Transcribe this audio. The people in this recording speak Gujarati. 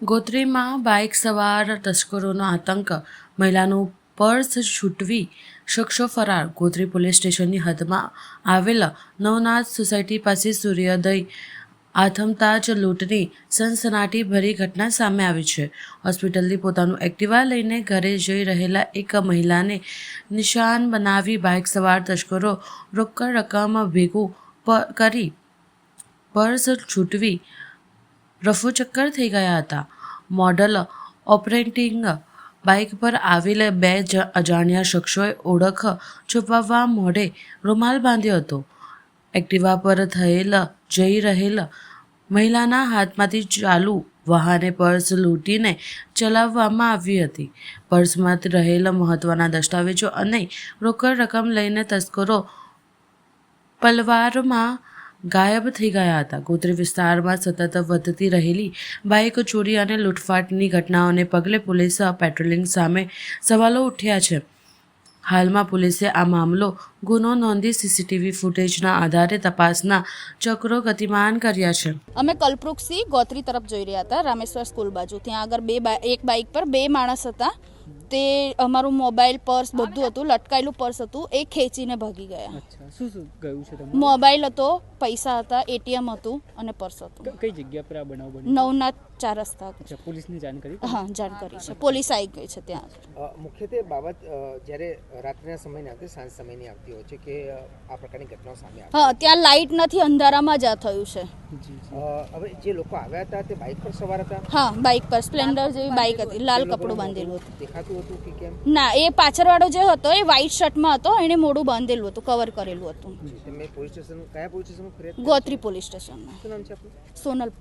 ગોત્રીમાં બાઇક સવાર તસ્કરોનો આતંક, મહિલાનું પર્સ છૂટવી, શખ્સો ફરાર. ગોત્રી પોલીસ સ્ટેશનની હદમાં આવેલા નવનાથ સોસાયટી પાસે સૂર્યોદય આથમતા જ લૂંટની સનસનાટીભરી ઘટના સામે આવી છે. હોસ્પિટલથી પોતાનું એક્ટિવા લઈને ઘરે જઈ રહેલા એક મહિલાને નિશાન બનાવી બાઇક સવાર તસ્કરો રોકડ રકમ ભેગું કરી પર્સ છૂટવી રફુચક્કર થઈ ગયા હતા. મોડલ ઓપરેટિંગ બાઇક પર આવેલ બે અજાણ્યા શખ્સોએ ઓળખ છુપાવવા મોઢે રૂમાલ બાંધ્યો હતો. એક્ટિવા પર જઈ રહેલ મહિલાના હાથમાંથી ચાલુ વાહને પર્સ લૂંટીને ચલાવવામાં આવી હતી. પર્સમાં રહેલ મહત્વના દસ્તાવેજો અને રોકડ રકમ લઈને તસ્કરો પલવારમાં ગાયબ થઈ ગયા હતા. ગોત્રી વિસ્તારમાં સતત વધતી રહેલી બાઇક ચોરી અને લૂંટફાટની ઘટનાઓને પગલે પોલીસ પેટ્રોલિંગ સામે સવાલો ઉઠ્યા છે. હાલમાં પોલીસે આ મામલો ગુનો નોંધી સીસીટીવી ફૂટેજના આધારે તપાસના ચક્રો ગતિમાન કર્યા છે. અમે કલ્પવૃક્ષથી ગોત્રી તરફ જઈ રહ્યા હતા, રામેશ્વર સ્કૂલ બાજુ. ત્યાં આગળ એક બાઇક પર બે માણસ હતા. તે અમારું મોબાઈલ, પર્સ બધું હતું, લટકાયેલું પર્સ હતું, એ ખેંચીને ભાગી ગયા. શું ગયું છે તમને? મોબાઈલ હતો, પૈસા હતા, એટીએમ હતું અને પર્સ હતું. કઈ જગ્યા પર આ બનાવ બન્યો? નવનાથ 4 રસ્તા. પોલીસને જાણ કરી? હા, જાણ કરી છે. પોલીસ આવી ગઈ છે ત્યાં. મુખ્યત્વે બાબત જ્યારે રાત્રિના સમયની આવતી, સાંજ સમયની આવતી હોય છે કે આ પ્રકારની ઘટનાઓ સામે આવે. હા, ત્યાં લાઇટ નથી, અંધારામાં જ આ થયું છે. હવે જે લોકો આવ્યા હતા તે બાઇક પર સવાર હતા? હા, બાઇક પર સ્પ્લેન્ડર જેવી બાઇક હતી, લાલ કપડું બાંધેલું હતું. દેખાતું હતું કે કેમ? ના, એ પાછળવાળો જે હતો એ વ્હાઇટ શર્ટમાં હતો, એને મોઢું બાંધેલું હતું, કવર કરેલું હતું. તમે પોલીસ સ્ટેશન, કયા પોલીસ સ્ટેશનમાં ફરિયાદ? ગોત્રી પોલીસ સ્ટેશનમાં. શું નામ છે આપનું? સોનલ.